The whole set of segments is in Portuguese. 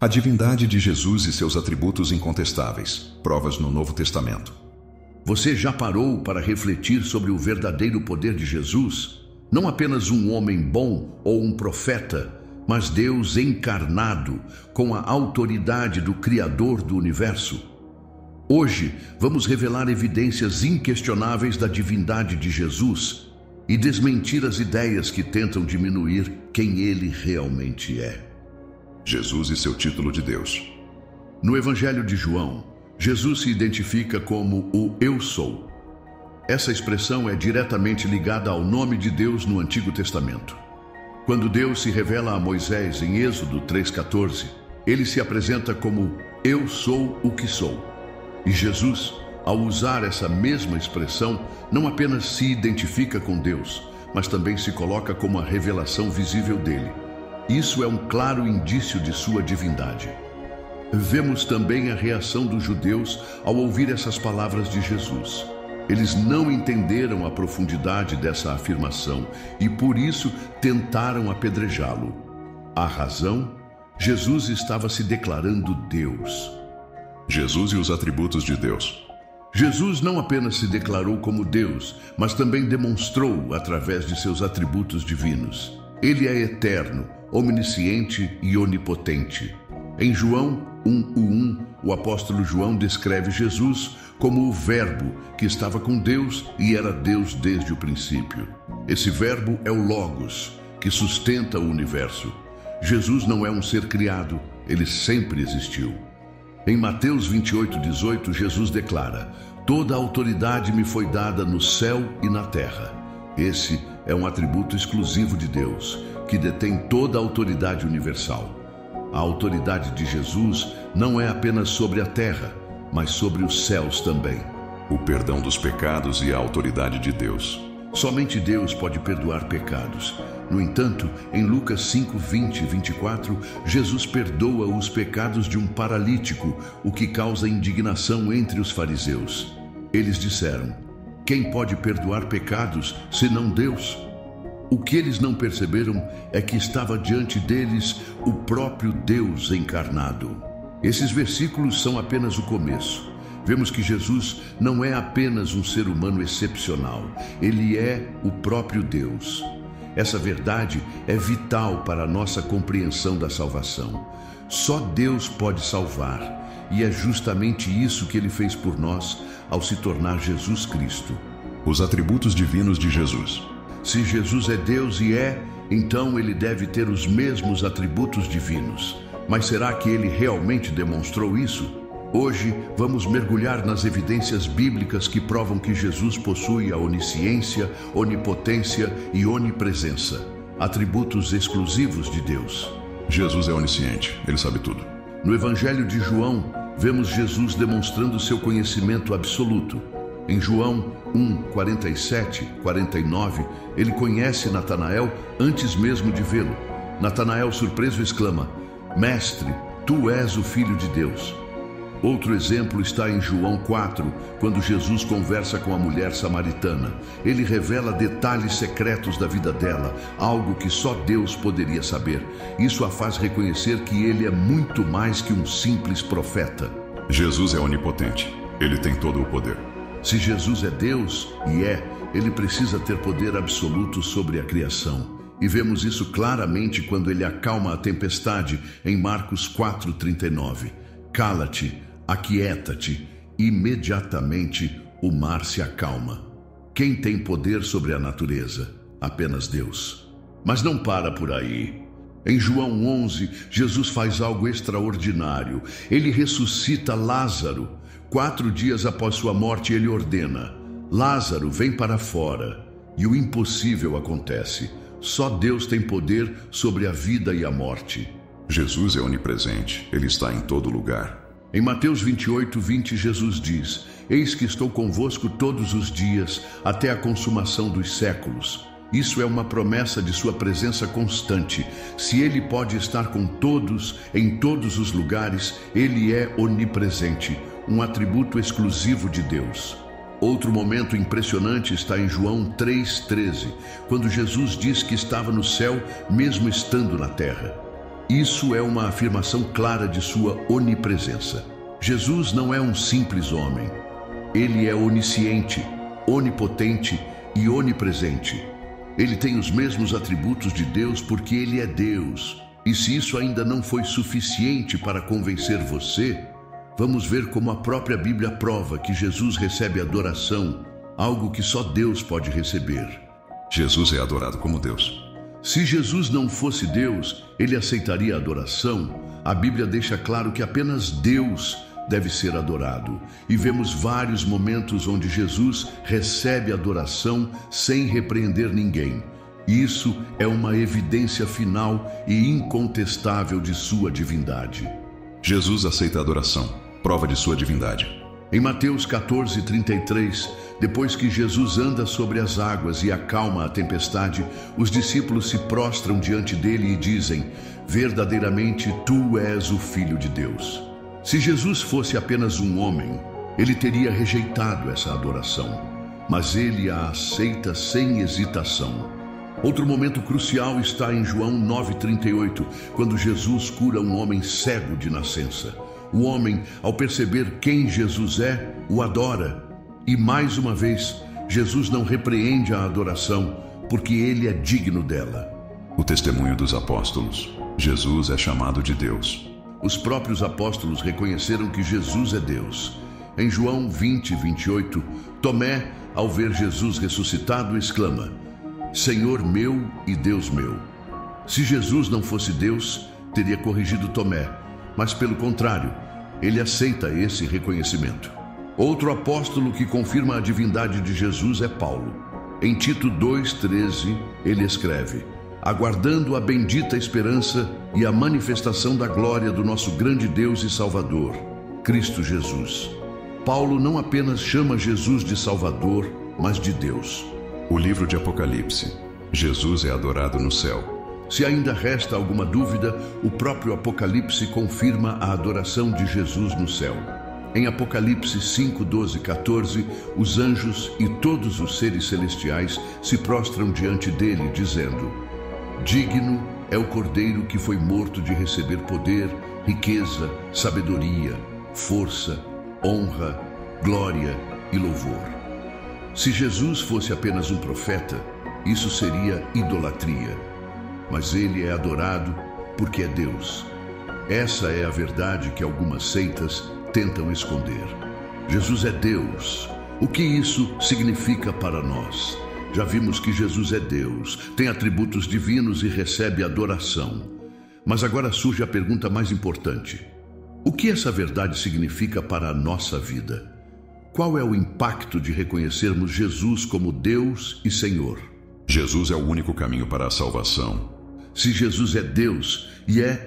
A divindade de Jesus e seus atributos incontestáveis, provas no Novo Testamento. Você já parou para refletir sobre o verdadeiro poder de Jesus? Não apenas um homem bom ou um profeta, mas Deus encarnado com a autoridade do Criador do universo. Hoje, vamos revelar evidências inquestionáveis da divindade de Jesus e desmentir as ideias que tentam diminuir quem ele realmente é. Jesus e seu título de Deus. No Evangelho de João, Jesus se identifica como o Eu Sou. Essa expressão é diretamente ligada ao nome de Deus no Antigo Testamento. Quando Deus se revela a Moisés em Êxodo 3,14, ele se apresenta como Eu Sou o que Sou. E Jesus, ao usar essa mesma expressão, não apenas se identifica com Deus, mas também se coloca como a revelação visível dele. Isso é um claro indício de sua divindade. Vemos também a reação dos judeus ao ouvir essas palavras de Jesus. Eles não entenderam a profundidade dessa afirmação e, por isso, tentaram apedrejá-lo. A razão? Jesus estava se declarando Deus. Jesus e os atributos de Deus. Jesus não apenas se declarou como Deus, mas também demonstrou através de seus atributos divinos. Ele é eterno, onisciente e onipotente. Em João 1:1, o apóstolo João descreve Jesus como o Verbo que estava com Deus e era Deus desde o princípio. Esse Verbo é o Logos, que sustenta o universo. Jesus não é um ser criado, ele sempre existiu. Em Mateus 28:18, Jesus declara: "Toda a autoridade me foi dada no céu e na terra." Esse é um atributo exclusivo de Deus, que detém toda a autoridade universal. A autoridade de Jesus não é apenas sobre a terra, mas sobre os céus também. O perdão dos pecados e a autoridade de Deus. Somente Deus pode perdoar pecados. No entanto, em Lucas 5:20 e 24, Jesus perdoa os pecados de um paralítico, o que causa indignação entre os fariseus. Eles disseram: "Quem pode perdoar pecados, senão Deus?" O que eles não perceberam é que estava diante deles o próprio Deus encarnado. Esses versículos são apenas o começo. Vemos que Jesus não é apenas um ser humano excepcional, ele é o próprio Deus. Essa verdade é vital para a nossa compreensão da salvação. Só Deus pode salvar, e é justamente isso que ele fez por nós ao se tornar Jesus Cristo. Os atributos divinos de Jesus. Se Jesus é Deus então ele deve ter os mesmos atributos divinos. Mas será que ele realmente demonstrou isso? Hoje, vamos mergulhar nas evidências bíblicas que provam que Jesus possui a onisciência, onipotência e onipresença, atributos exclusivos de Deus. Jesus é onisciente, ele sabe tudo. No Evangelho de João, vemos Jesus demonstrando seu conhecimento absoluto. Em João 1:47, 49, ele conhece Natanael antes mesmo de vê-lo. Natanael, surpreso, exclama: "Mestre, tu és o Filho de Deus." Outro exemplo está em João 4, quando Jesus conversa com a mulher samaritana. Ele revela detalhes secretos da vida dela, algo que só Deus poderia saber. Isso a faz reconhecer que ele é muito mais que um simples profeta. Jesus é onipotente. Ele tem todo o poder. Se Jesus é Deus, ele precisa ter poder absoluto sobre a criação. E vemos isso claramente quando ele acalma a tempestade em Marcos 4:39. "Cala-te, aquieta-te." Imediatamente o mar se acalma. Quem tem poder sobre a natureza? Apenas Deus. Mas não para por aí. Em João 11, Jesus faz algo extraordinário. Ele ressuscita Lázaro. 4 dias após sua morte, ele ordena: "Lázaro, vem para fora." E o impossível acontece. Só Deus tem poder sobre a vida e a morte. Jesus é onipresente, ele está em todo lugar. Em Mateus 28:20, Jesus diz: "Eis que estou convosco todos os dias, até a consumação dos séculos." Isso é uma promessa de sua presença constante. Se ele pode estar com todos, em todos os lugares, ele é onipresente, um atributo exclusivo de Deus. Outro momento impressionante está em João 3:13, quando Jesus diz que estava no céu mesmo estando na terra. Isso é uma afirmação clara de sua onipresença. Jesus não é um simples homem. Ele é onisciente, onipotente e onipresente. Ele tem os mesmos atributos de Deus porque ele é Deus. E se isso ainda não foi suficiente para convencer você, vamos ver como a própria Bíblia prova que Jesus recebe adoração, algo que só Deus pode receber. Jesus é adorado como Deus. Se Jesus não fosse Deus, ele aceitaria a adoração? A Bíblia deixa claro que apenas Deus deve ser adorado. E vemos vários momentos onde Jesus recebe adoração sem repreender ninguém. Isso é uma evidência final e incontestável de sua divindade. Jesus aceita a adoração, prova de sua divindade. Em Mateus 14:33, depois que Jesus anda sobre as águas e acalma a tempestade, os discípulos se prostram diante dele e dizem: verdadeiramente tu és o Filho de Deus. Se Jesus fosse apenas um homem, ele teria rejeitado essa adoração, mas ele a aceita sem hesitação. Outro momento crucial está em João 9:38, quando Jesus cura um homem cego de nascença. O homem, ao perceber quem Jesus é, o adora. E mais uma vez, Jesus não repreende a adoração, porque ele é digno dela. O testemunho dos apóstolos. Jesus é chamado de Deus. Os próprios apóstolos reconheceram que Jesus é Deus. Em João 20:28, Tomé, ao ver Jesus ressuscitado, exclama: Senhor meu e Deus meu. Se Jesus não fosse Deus, teria corrigido Tomé, mas pelo contrário, ele aceita esse reconhecimento. Outro apóstolo que confirma a divindade de Jesus é Paulo. Em Tito 2:13, ele escreve: aguardando a bendita esperança e a manifestação da glória do nosso grande Deus e Salvador, Cristo Jesus. Paulo não apenas chama Jesus de Salvador, mas de Deus. O livro de Apocalipse. Jesus é adorado no céu. Se ainda resta alguma dúvida, o próprio Apocalipse confirma a adoração de Jesus no céu. Em Apocalipse 5:12-14, os anjos e todos os seres celestiais se prostram diante dele, dizendo: digno é o Cordeiro que foi morto de receber poder, riqueza, sabedoria, força, honra, glória e louvor. Se Jesus fosse apenas um profeta, isso seria idolatria. Mas ele é adorado porque é Deus. Essa é a verdade que algumas seitas tentam esconder. Jesus é Deus. O que isso significa para nós? Já vimos que Jesus é Deus, tem atributos divinos e recebe adoração. Mas agora surge a pergunta mais importante: o que essa verdade significa para a nossa vida? Qual é o impacto de reconhecermos Jesus como Deus e Senhor? Jesus é o único caminho para a salvação. Se Jesus é Deus,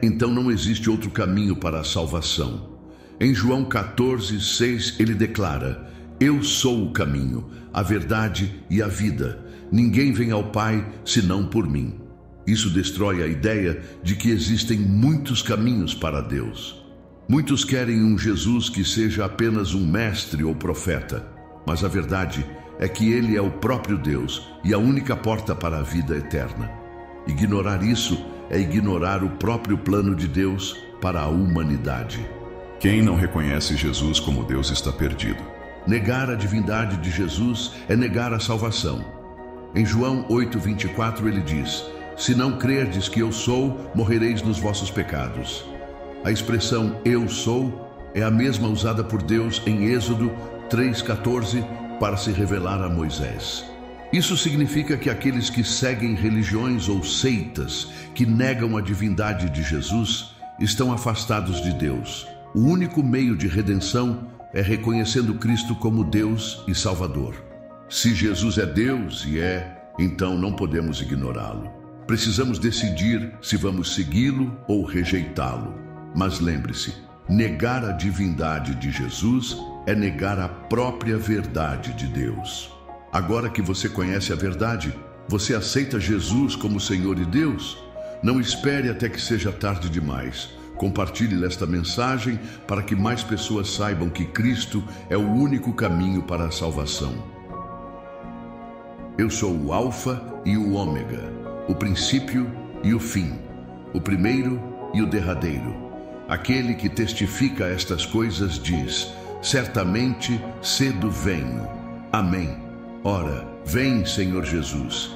então não existe outro caminho para a salvação. Em João 14:6, ele declara: eu sou o caminho, a verdade e a vida. Ninguém vem ao Pai senão por mim. Isso destrói a ideia de que existem muitos caminhos para Deus. Muitos querem um Jesus que seja apenas um mestre ou profeta, mas a verdade é que ele é o próprio Deus e a única porta para a vida eterna. Ignorar isso é ignorar o próprio plano de Deus para a humanidade. Quem não reconhece Jesus como Deus está perdido. Negar a divindade de Jesus é negar a salvação. Em João 8:24 ele diz: se não crerdes que eu sou, morrereis nos vossos pecados. A expressão eu sou é a mesma usada por Deus em Êxodo 3:14 para se revelar a Moisés. Isso significa que aqueles que seguem religiões ou seitas que negam a divindade de Jesus estão afastados de Deus. O único meio de redenção é reconhecendo Cristo como Deus e Salvador. Se Jesus é Deus então não podemos ignorá-lo. Precisamos decidir se vamos segui-lo ou rejeitá-lo. Mas lembre-se, negar a divindade de Jesus é negar a própria verdade de Deus. Agora que você conhece a verdade, você aceita Jesus como Senhor e Deus? Não espere até que seja tarde demais. Compartilhe esta mensagem para que mais pessoas saibam que Cristo é o único caminho para a salvação. Eu sou o Alfa e o Ômega, o princípio e o fim, o primeiro e o derradeiro. Aquele que testifica estas coisas diz: certamente cedo venho. Amém. Ora, vem, Senhor Jesus.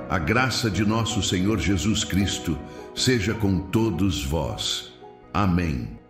A graça de nosso Senhor Jesus Cristo seja com todos vós. Amém.